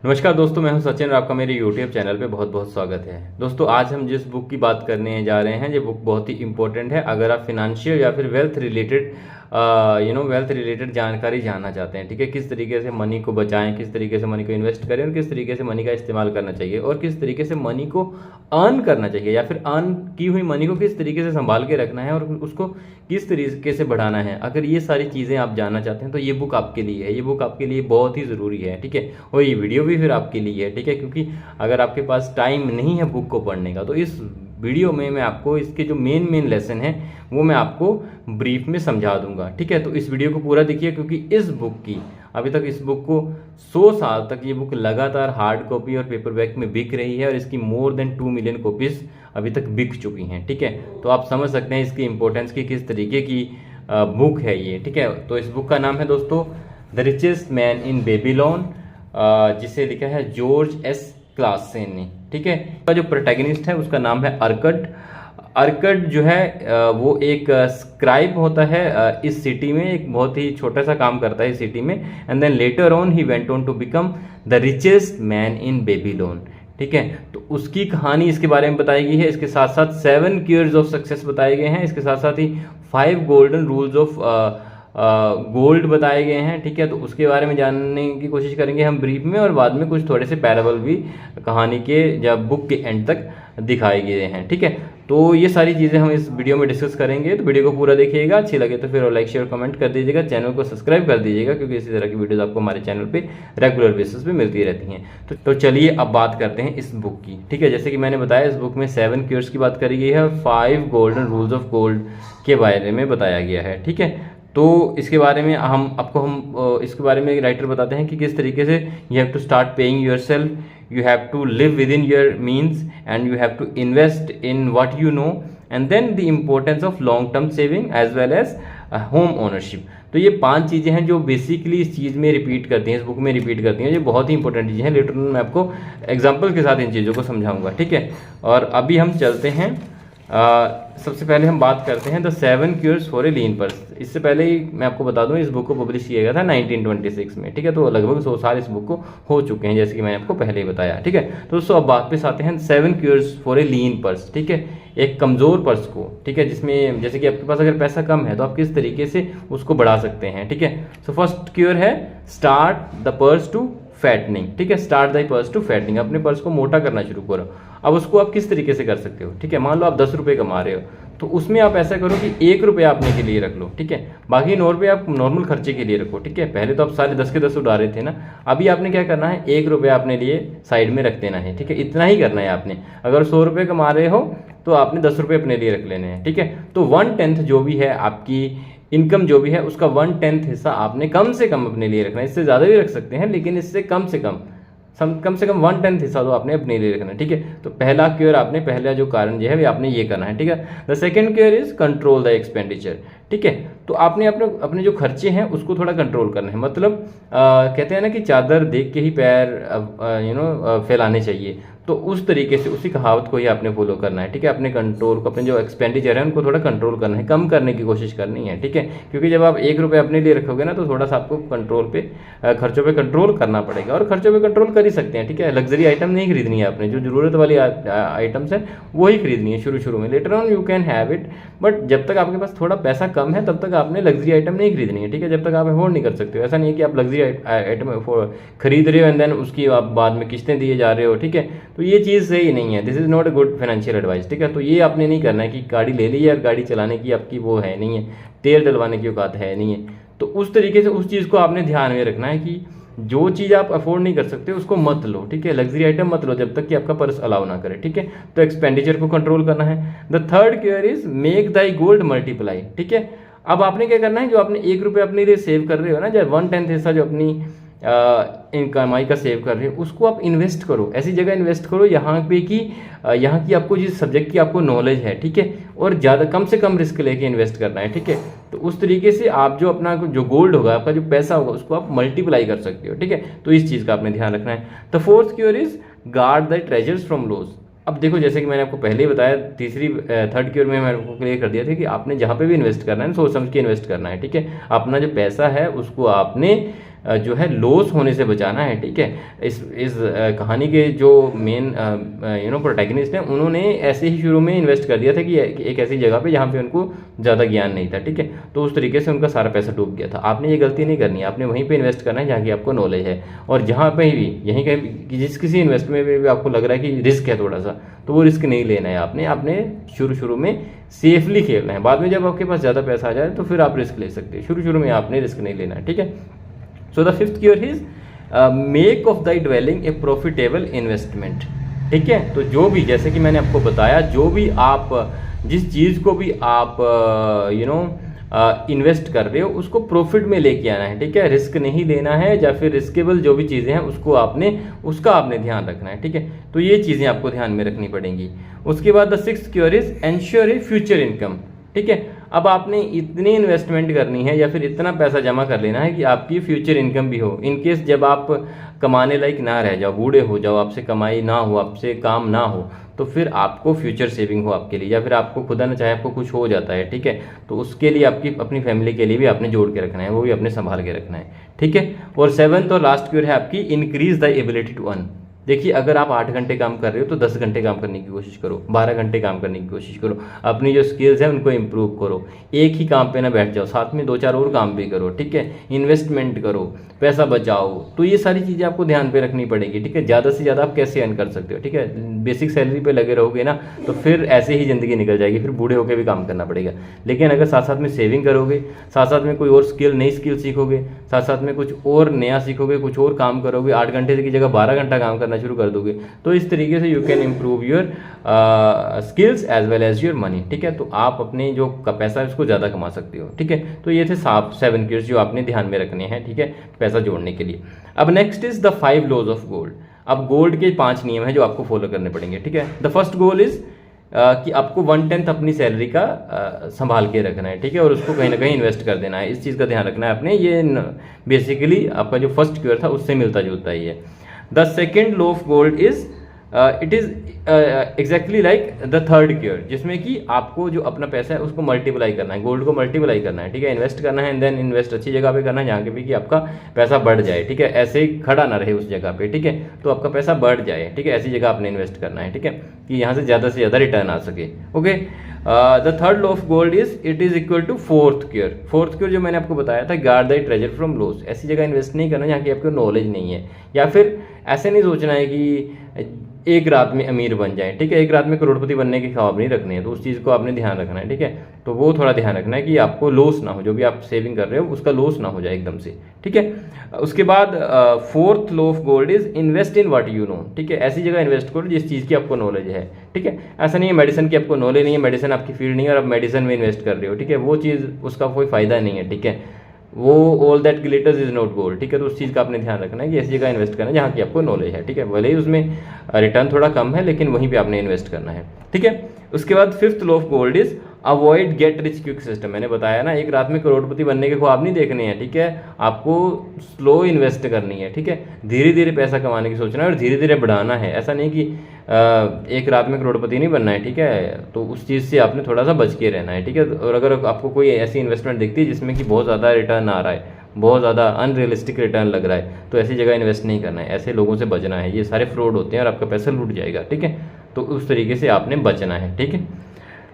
नमस्कार दोस्तों, मैं हूं सचिन और आपका मेरे YouTube चैनल पे बहुत बहुत स्वागत है। दोस्तों, आज हम जिस बुक की बात करने जा रहे हैं ये बुक बहुत ही इंपॉर्टेंट है अगर आप फिनेंशियल या फिर वेल्थ रिलेटेड जानकारी जानना चाहते हैं। ठीक है, किस तरीके से मनी को बचाएं, किस तरीके से मनी को इन्वेस्ट करें और किस तरीके से मनी का इस्तेमाल करना चाहिए और किस तरीके से मनी को अर्न करना चाहिए या फिर अर्न की हुई मनी को किस तरीके से संभाल के रखना है और उसको किस तरीके से बढ़ाना है। अगर ये सारी चीज़ें आप जानना चाहते हैं तो ये बुक आपके लिए है। ये बुक आपके लिए बहुत ही ज़रूरी है। ठीक है, और ये वीडियो भी फिर आपके लिए है। ठीक है, क्योंकि अगर आपके पास टाइम नहीं है बुक को पढ़ने का तो इस वीडियो में मैं आपको इसके जो मेन लेसन है वो मैं आपको ब्रीफ में समझा दूंगा। ठीक है, तो इस वीडियो को पूरा देखिए क्योंकि इस बुक की अभी तक इस बुक को 100 साल तक ये बुक लगातार हार्ड कॉपी और पेपरबैक में बिक रही है और इसकी मोर देन 2 मिलियन कॉपीज अभी तक बिक चुकी हैं। ठीक है, तो आप समझ सकते हैं इसकी इंपॉर्टेंस की, किस तरीके की बुक है ये। ठीक है, तो इस बुक का नाम है दोस्तों the richest man in Babylon, जिसे लिखा है जॉर्ज एस क्लासन ने। ठीक है, का जो प्रोटैगनिस्ट है उसका नाम है अर्कट। अर्कट जो है वो एक स्क्राइब होता है इस सिटी में, एक बहुत ही छोटा सा काम करता है इस सिटी में। And then later on he went on to become the richest man in Babylon. ठीक है, तो उसकी कहानी इसके बारे में बताई गई है। इसके साथ साथ 7 कीयर्स ऑफ सक्सेस बताए गए हैं। इसके साथ साथ ही 5 गोल्डन रूल्स ऑफ गोल्ड बताए गए हैं। ठीक है, तो उसके बारे में जानने की कोशिश करेंगे हम ब्रीफ में और बाद में कुछ थोड़े से पैराबल भी कहानी के जब बुक के एंड तक दिखाए गए हैं। ठीक है, तो ये सारी चीज़ें हम इस वीडियो में डिस्कस करेंगे, तो वीडियो को पूरा देखिएगा। अच्छी लगे तो फिर लाइक शेयर कमेंट कर दीजिएगा, चैनल को सब्सक्राइब कर दीजिएगा क्योंकि इसी तरह की वीडियोस आपको हमारे चैनल पे रेगुलर बेसिस पे मिलती रहती हैं। तो चलिए अब बात करते हैं इस बुक की। ठीक है, जैसे कि मैंने बताया इस बुक में 7 क्योर्स की बात करी गई है और 5 गोल्डन रूल्स ऑफ गोल्ड के बारे में बताया गया है। ठीक है, तो इसके बारे में हम इसके बारे में राइटर बताते हैं कि किस तरीके से you have to start paying yourself, you have to live within your means and you have to invest in what you know, and then the importance of long term saving as well as home ownership। तो ये 5 चीज़ें हैं जो basically इस चीज़ में repeat करती हैं, इस बुक में रिपीट करती हैं। ये बहुत ही इंपॉर्टेंट चीज़ें हैं। लेटर मैं आपको एग्जाम्पल के साथ इन चीज़ों को समझाऊंगा। ठीक है, और अभी हम चलते हैं सबसे पहले हम बात करते हैं the 7 cures for a lean purse. इससे पहले ही मैं आपको बता दूं इस बुक को पब्लिश किया गया था 1926 में। ठीक है, तो लगभग 100 साल इस बुक को हो चुके हैं जैसे कि मैंने आपको पहले ही बताया। ठीक है, तो दोस्तों अब बात पे आते हैं 7 cures for a lean purse. ठीक है, एक कमज़ोर पर्स को। ठीक है, जिसमें जैसे कि आपके पास अगर पैसा कम है तो आप किस तरीके से उसको बढ़ा सकते हैं। ठीक है, सो फर्स्ट क्योर है start the purse to fattening. ठीक है, start the purse to fattening, अपने पर्स को मोटा करना शुरू करो। अब उसको आप किस तरीके से कर सकते हो। ठीक है, मान लो आप 10 रुपये कमा रहे हो तो उसमें आप ऐसा करो कि 1 रुपया अपने के लिए रख लो। ठीक है, बाकी 9 रुपये आप नॉर्मल खर्चे के लिए रखो। ठीक है, पहले तो आप सारे 10 के 10 उड़ा रहे थे ना, अभी आपने क्या करना है 1 रुपया अपने लिए साइड में रख देना है। ठीक है, इतना ही करना है आपने। अगर 100 रुपये कमा रहे हो तो आपने 10 रुपये अपने लिए रख लेने हैं। ठीक है, तो 1/10 जो भी है आपकी इनकम जो भी है उसका 1/10 हिस्सा आपने कम से कम अपने लिए रखना है। इससे ज़्यादा भी रख सकते हैं लेकिन इससे कम से कम 1/10 हिस्सा तो आपने अपने लिए रखना है। ठीक है, तो पहला क्योर आपने, पहला जो कारण जो है वो आपने ये करना है। ठीक है, the second cure is control the expenditure. ठीक है, तो आपने अपने जो खर्चे हैं उसको थोड़ा कंट्रोल करना है। मतलब कहते हैं ना कि चादर देख के ही पैर फैलाने चाहिए, तो उस तरीके से उसी कहावत को ही आपने फॉलो करना है। ठीक है, अपने कंट्रोल को, अपने जो एक्सपेंडिचर है उनको थोड़ा कंट्रोल करना है, कम करने की कोशिश करनी है। ठीक है, क्योंकि जब आप 1 रुपये अपने लिए रखोगे ना तो थोड़ा सा आपको खर्चों पे कंट्रोल करना पड़ेगा और खर्चों पे कंट्रोल कर ही सकते हैं। ठीक है, लग्जरी आइटम नहीं खरीदनी है आपने, जो ज़रूरत वाली आइटम्स है वही खरीदनी है शुरू में। Later on you can have it, but जब तक आपके पास थोड़ा पैसा कम है तब तक आपने लग्जरी आइटम नहीं खरीदनी है। ठीक है, जब तक आप अफोर्ड नहीं कर सकते हो। ऐसा नहीं है कि आप लग्जरी आइटम खरीद रहे हो एंड देन उसकी आप बाद में किस्तें दिए जा रहे हो। ठीक है, तो ये चीज़ सही नहीं है। This is not a good financial advice. ठीक है, तो ये आपने नहीं करना है कि गाड़ी ले ली है और गाड़ी चलाने की आपकी वो है नहीं है, तेल डलवाने की औकात है नहीं है। तो उस तरीके से उस चीज़ को आपने ध्यान में रखना है कि जो चीज़ आप अफोर्ड नहीं कर सकते उसको मत लो। ठीक है, लग्जरी आइटम मत लो जब तक कि आपका पर्स अलाउ ना करे। ठीक है, तो एक्सपेंडिचर को कंट्रोल करना है। The third care is make Dai gold multiply. ठीक है, अब आपने क्या करना है, जो आपने 1 रुपये अपने लिए सेव कर रहे हो ना, जब 1/10 हिस्सा जो अपनी इन कमाई का सेव कर रहे हो उसको आप इन्वेस्ट करो। ऐसी जगह इन्वेस्ट करो यहाँ पे कि यहाँ की आपको जिस सब्जेक्ट की आपको नॉलेज है। ठीक है, और ज़्यादा कम से कम रिस्क लेके इन्वेस्ट करना है। ठीक है, तो उस तरीके से आप जो अपना जो गोल्ड होगा, आपका जो पैसा होगा उसको आप मल्टीप्लाई कर सकते हो। ठीक है, तो इस चीज़ का आपने ध्यान रखना है। The fourth cure is guard the treasures from loss. अब देखो, जैसे कि मैंने आपको पहले ही बताया, थर्ड क्योर में मैंने आपको क्लियर कर दिया था कि आपने जहाँ पे भी इन्वेस्ट करना है सोच समझ के इन्वेस्ट करना है। ठीक है, अपना जो पैसा है उसको आपने जो है लॉस होने से बचाना है, ठीक है। इस कहानी के जो मेन प्रोटैगनिस्ट हैं, उन्होंने ऐसे ही शुरू में इन्वेस्ट कर दिया था कि एक ऐसी जगह पे जहाँ पे उनको ज़्यादा ज्ञान नहीं था, ठीक है। तो उस तरीके से उनका सारा पैसा डूब गया था। आपने ये गलती नहीं करनी है, आपने वहीं पे इन्वेस्ट करना है जहाँ की आपको नॉलेज है। और जहाँ पे भी यहीं कहीं जिस किसी इन्वेस्टमेंट में भी आपको लग रहा है कि रिस्क है थोड़ा सा, तो वो रिस्क नहीं लेना है आपने शुरू में सेफली खेलना है। बाद में जब आपके पास ज़्यादा पैसा आ जाए तो फिर आप रिस्क ले सकते हैं, शुरू में आपने रिस्क नहीं लेना है, ठीक है। So the fifth cure is make of the dwelling A profitable investment, ठीक है। तो जो भी, जैसे कि मैंने आपको बताया, जो भी आप जिस चीज़ को भी आप इन्वेस्ट कर रहे हो उसको प्रॉफिट में लेके आना है, ठीक है। रिस्क नहीं लेना है, या फिर रिस्केबल जो भी चीज़ें हैं उसका आपने ध्यान रखना है, ठीक है। तो ये चीज़ें आपको ध्यान में रखनी पड़ेंगी। उसके बाद the sixth cure is ensure A future income, ठीक है। अब आपने इतनी इन्वेस्टमेंट करनी है या फिर इतना पैसा जमा कर लेना है कि आपकी फ्यूचर इनकम भी हो। इनकेस जब आप कमाने लायक ना रह जाओ, बूढ़े हो जाओ, आपसे कमाई ना हो, आपसे काम ना हो, तो फिर आपको फ्यूचर सेविंग हो आपके लिए, या फिर आपको खुदा न चाहे आपको कुछ हो जाता है, ठीक है। तो उसके लिए आपकी अपनी फैमिली के लिए भी आपने जोड़ के रखना है, वो भी आपने संभाल के रखना है, ठीक है। और सेवंथ और लास्ट क्योर है आपकी increase the ability to earn. देखिए, अगर आप 8 घंटे काम कर रहे हो तो 10 घंटे काम करने की कोशिश करो, 12 घंटे काम करने की कोशिश करो। अपनी जो स्किल्स हैं उनको इम्प्रूव करो। एक ही काम पे ना बैठ जाओ, साथ में 2-4 और काम भी करो, ठीक है। इन्वेस्टमेंट करो, पैसा बचाओ। तो ये सारी चीज़ें आपको ध्यान पे रखनी पड़ेगी, ठीक है। ज़्यादा से ज़्यादा आप कैसे अर्न कर सकते हो, ठीक है। बेसिक सैलरी पे लगे रहोगे ना तो फिर ऐसे ही ज़िंदगी निकल जाएगी, फिर बूढ़े होकर भी काम करना पड़ेगा। लेकिन अगर साथ साथ में सेविंग करोगे, साथ साथ में कोई और नई स्किल सीखोगे, साथ साथ में कुछ और नया सीखोगे, कुछ और काम करोगे, 8 घंटे की जगह 12 घंटा काम करना शुरू कर दोगे, तो इस तरीके से you can improve your skills as well as your money, ठीक है। तो आप अपने जो पैसा है उसको ज़्यादा कमा सकते हो, ठीक है। तो ये थे 7 क्योर्स जो आपने ध्यान में रखने हैं, ठीक है, पैसा जोड़ने के लिए। अब next is the 5 laws of gold. अब गोल्ड के 5 नियम हैं जो आपको फॉलो करने पड़ेंगे, ठीक है। द फर्स्ट गोल इज कि आपको 1/10 अपनी सैलरी का संभाल के रखना है, ठीक है, और उसको कहीं ना कहीं इन्वेस्ट कर देना है। इस चीज़ का ध्यान रखना है आपने। ये बेसिकली आपका जो फर्स्ट क्योर था उससे मिलता जुलता ही है। The second law of gold is it is exactly like the third cure, जिसमें कि आपको जो अपना पैसा है उसको मल्टीप्लाई करना है, गोल्ड को मल्टीप्लाई करना है, ठीक है। इन्वेस्ट करना है एंड देन इन्वेस्ट अच्छी जगह पे करना है जहाँ के भी कि आपका पैसा बढ़ जाए, ठीक है। ऐसे ही खड़ा ना रहे उस जगह पे, ठीक है। तो आपका पैसा बढ़ जाए, ठीक है, ऐसी जगह आपने इन्वेस्ट करना है, ठीक है, कि यहाँ से ज़्यादा रिटर्न आ सके। Okay, the third law of gold is it is equal to fourth cure. Fourth cure जो मैंने आपको बताया था, guard the treasure from loss. ऐसी जगह इन्वेस्ट नहीं करना जहाँ की आपको नॉलेज नहीं है, या फिर ऐसे नहीं सोचना है कि एक रात में अमीर बन जाए, ठीक है। एक रात में करोड़पति बनने के ख्वाब नहीं रखने हैं, तो उस चीज़ को आपने ध्यान रखना है, ठीक है। तो वो थोड़ा ध्यान रखना है कि आपको लॉस ना हो, जो भी आप सेविंग कर रहे हो उसका लॉस ना हो जाए एकदम से, ठीक है। उसके बाद fourth law of gold is invest in what you know, ठीक है। ऐसी जगह इन्वेस्ट करो जिस चीज़ की आपको नॉलेज है, ठीक है। ऐसा नहीं है मेडिसिन की आपको नॉलेज नहीं है, मेडिसिन आपकी फील्ड नहीं है और आप मेडिसिन में इन्वेस्ट कर रहे हो, ठीक है, वो चीज़ उसका कोई फायदा नहीं है, ठीक है। वो all that glitters is not gold, ठीक है। तो उस चीज़ का आपने ध्यान रखना है कि ऐसी जगह इन्वेस्ट करना है जहाँ की आपको नॉलेज है, ठीक है। भले ही उसमें रिटर्न थोड़ा कम है लेकिन वहीं पे आपने इन्वेस्ट करना है, ठीक है। उसके बाद fifth law of gold is avoid get rich quick system. मैंने बताया ना, एक रात में करोड़पति बनने के ख्वाब नहीं देखने हैं, ठीक है। आपको स्लो इन्वेस्ट करनी है, ठीक है। धीरे धीरे पैसा कमाने की सोचना है और धीरे धीरे बढ़ाना है। ऐसा नहीं कि एक रात में करोड़पति नहीं बनना है, ठीक है। तो उस चीज़ से आपने थोड़ा सा बच के रहना है, ठीक है। और अगर आपको कोई ऐसी इन्वेस्टमेंट दिखती है जिसमें कि बहुत ज़्यादा रिटर्न आ रहा है, बहुत ज़्यादा अनरियलिस्टिक रिटर्न लग रहा है, तो ऐसी जगह इन्वेस्ट नहीं करना है। ऐसे लोगों से बचना है, ये सारे फ्रॉड होते हैं और आपका पैसा लूट जाएगा, ठीक है। तो उस तरीके से आपने बचना है, ठीक है।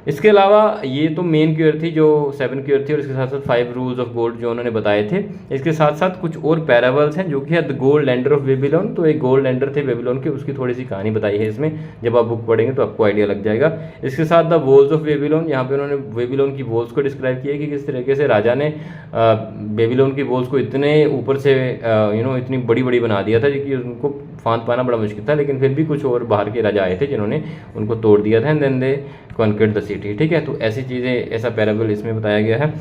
इसके अलावा ये तो मेन क्योर थी जो 7 क्योर थी, और इसके साथ साथ 5 रूल्स ऑफ गोल्ड जो उन्होंने बताए थे। इसके साथ साथ कुछ और पैराबल्स हैं जो कि है the gold lender of Babylon. तो एक गोल्ड लैंडर थे बेबीलोन के, उसकी थोड़ी सी कहानी बताई है इसमें। जब आप बुक पढ़ेंगे तो आपको आइडिया लग जाएगा। इसके साथ द वॉल्स ऑफ बेबीलोन, यहाँ पे उन्होंने बेबीलोन की वॉल्स को डिस्क्राइब किया कि किस तरीके से राजा ने बेबीलोन की वॉल्स को इतने ऊपर से इतनी बड़ी बड़ी बना दिया था कि उनको फांद पाना बड़ा मुश्किल था, लेकिन फिर भी कुछ और बाहर के राजा आए थे जिन्होंने उनको तोड़ दिया था and then they conquered the city, ठीक है। तो ऐसी चीज़ें, ऐसा पैराबल इसमें बताया गया है।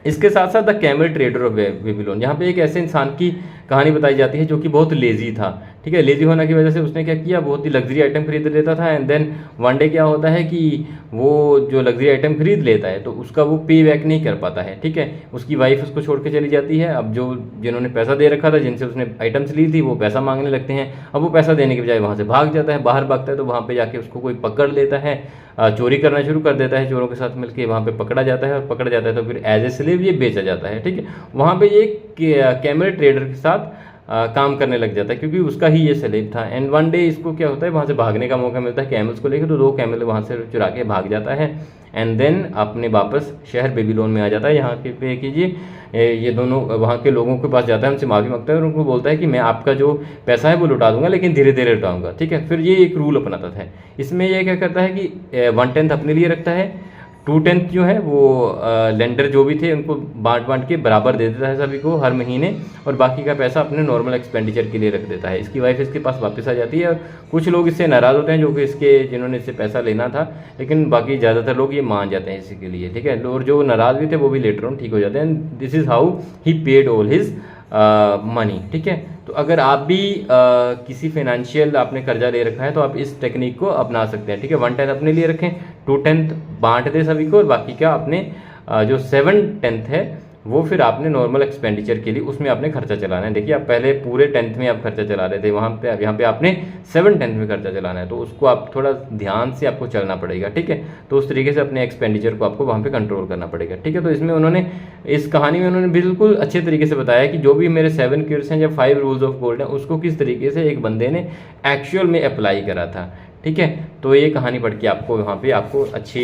इसके साथ साथ the camel trader of Babylon, यहाँ पे एक ऐसे इंसान की कहानी बताई जाती है जो कि बहुत लेजी था, ठीक है। लेजी होने की वजह से उसने क्या किया, बहुत ही लग्जरी आइटम खरीद लेता था, एंड देन वन डे क्या होता है कि वो जो लग्जरी आइटम खरीद लेता है तो उसका वो पे बैक नहीं कर पाता है, ठीक है। उसकी वाइफ उसको छोड़ के चली जाती है। अब जो जिन्होंने पैसा दे रखा था, जिनसे उसने आइटम्स ली थी, वो पैसा मांगने लगते हैं। अब वो पैसा देने के बजाय वहाँ से भाग जाता है, बाहर भागता है, तो वहाँ पे जाके उसको कोई पकड़ लेता है, चोरी करना शुरू कर देता है, चोरों के साथ मिलकर वहाँ पे पकड़ा जाता है, और पकड़ जाता है तो फिर एज ए स्लेव ये बेचा जाता है, ठीक है। वहाँ पे ये कैमल ट्रेडर के साथ काम करने लग जाता है, क्योंकि उसका ही ये स्लेव था। एंड वन डे इसको क्या होता है, वहाँ से भागने का मौका मिलता है कैमल्स को लेकर, तो 2 कैमल वहाँ से चुरा के भाग जाता है, एंड देन अपने वापस शहर बेबीलोन में आ जाता है। यहाँ के पे कीजिए, ये दोनों वहाँ के लोगों के पास जाता है, उनसे माफ़ी मांगता है और उनको बोलता है कि मैं आपका जो पैसा है वो लौटा दूंगा, लेकिन धीरे धीरे लौटाऊंगा, ठीक है। फिर ये एक रूल अपनाता है। इसमें ये क्या करता है कि 1/10 अपने लिए रखता है, 2/10 जो है वो लेंडर जो भी थे उनको बांट के बराबर दे देता है सभी को हर महीने, और बाकी का पैसा अपने नॉर्मल एक्सपेंडिचर के लिए रख देता है। इसकी वाइफ इसके पास वापस आ जाती है, और कुछ लोग इससे नाराज़ होते हैं जो कि जिन्होंने इससे पैसा लेना था, लेकिन बाकी ज़्यादातर लोग ये मान जाते हैं इसी के लिए, ठीक है। और जो नाराज़ भी थे वो भी लेटर ऑन ठीक हो जाते हैं। This is how he paid all his money, ठीक है। तो अगर आप भी किसी फाइनेंशियल आपने कर्जा ले रखा है तो आप इस टेक्निक को अपना सकते हैं, ठीक है। 1/10 अपने लिए रखें, 2/10 बांट दें सभी को, और बाकी का अपने जो 7/10 है वो फिर आपने नॉर्मल एक्सपेंडिचर के लिए उसमें आपने खर्चा चलाना है। देखिए आप पहले पूरे 10th में आप खर्चा चला रहे थे, वहाँ पे यहाँ पे आपने 7/10 में खर्चा चलाना है, तो उसको आप थोड़ा ध्यान से आपको चलना पड़ेगा, ठीक है। तो उस तरीके से अपने एक्सपेंडिचर को आपको वहाँ पे कंट्रोल करना पड़ेगा, ठीक है। तो इसमें उन्होंने, इस कहानी में उन्होंने बिल्कुल अच्छे तरीके से बताया कि जो भी मेरे 7 क्यूर्स हैं या 5 रूल्स ऑफ गोल्ड हैं, उसको किस तरीके से एक बंदे ने एक्चुअल में अप्लाई करा था, ठीक है। तो ये कहानी पढ़ के आपको वहाँ पे आपको अच्छी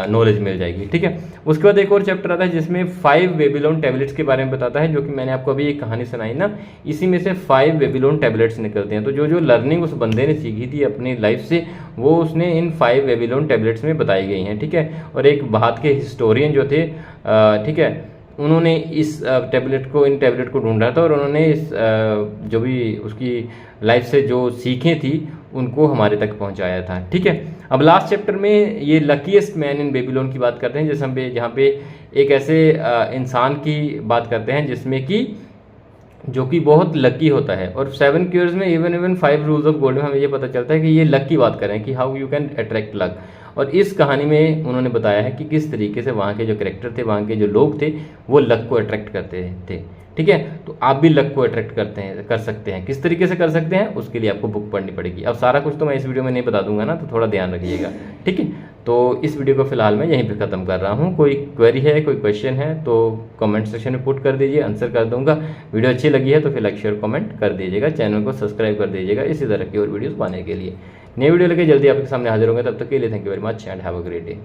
नॉलेज मिल जाएगी, ठीक है। उसके बाद एक और चैप्टर आता है जिसमें 5 बेबीलोन टैबलेट्स के बारे में बताता है, जो कि मैंने आपको अभी एक कहानी सुनाई ना, इसी में से 5 बेबीलोन टैबलेट्स निकलते हैं। तो जो जो लर्निंग उस बंदे ने सीखी थी अपनी लाइफ से, वो उसने इन 5 बेबीलोन टैबलेट्स में बताई गई हैं, ठीक है। और एक बात के हिस्टोरियन जो थे, ठीक है, उन्होंने इस इन टैबलेट को ढूंढा था, और उन्होंने इस जो भी उसकी लाइफ से जो सीखें थी उनको हमारे तक पहुंचाया था, ठीक है। अब लास्ट चैप्टर में ये लकीएस्ट मैन इन बेबीलोन की बात करते हैं, जहाँ पे एक ऐसे इंसान की बात करते हैं जिसमें कि जो कि बहुत लकी होता है। और 7 क्यूर्स में इवन 5 रूल्स ऑफ गोल्ड में हमें ये पता चलता है कि ये लक की बात कर रहे हैं कि how you can attract luck. और इस कहानी में उन्होंने बताया है कि किस तरीके से वहाँ के जो कैरेक्टर थे, वहाँ के जो लोग थे, वो लक को अट्रैक्ट करते थे, ठीक है। तो आप भी लक को अट्रैक्ट कर सकते हैं। किस तरीके से कर सकते हैं उसके लिए आपको बुक पढ़नी पड़ेगी। अब सारा कुछ तो मैं इस वीडियो में नहीं बता दूंगा ना, तो थोड़ा ध्यान रखिएगा, ठीक है। तो इस वीडियो को फिलहाल मैं यहीं पे ख़त्म कर रहा हूँ। कोई क्वेरी है, कोई क्वेश्चन है तो कमेंट सेक्शन में पुट कर दीजिए, आंसर कर दूंगा। वीडियो अच्छी लगी है तो फिर लाइक शेयर कमेंट कर दीजिएगा, चैनल को सब्सक्राइब कर दीजिएगा इसी तरह की और वीडियोज़ पाने के लिए। नई वीडियो लेके जल्दी आपके सामने हाजिर होंगे, तब तक के लिए thank you very much and have a great day.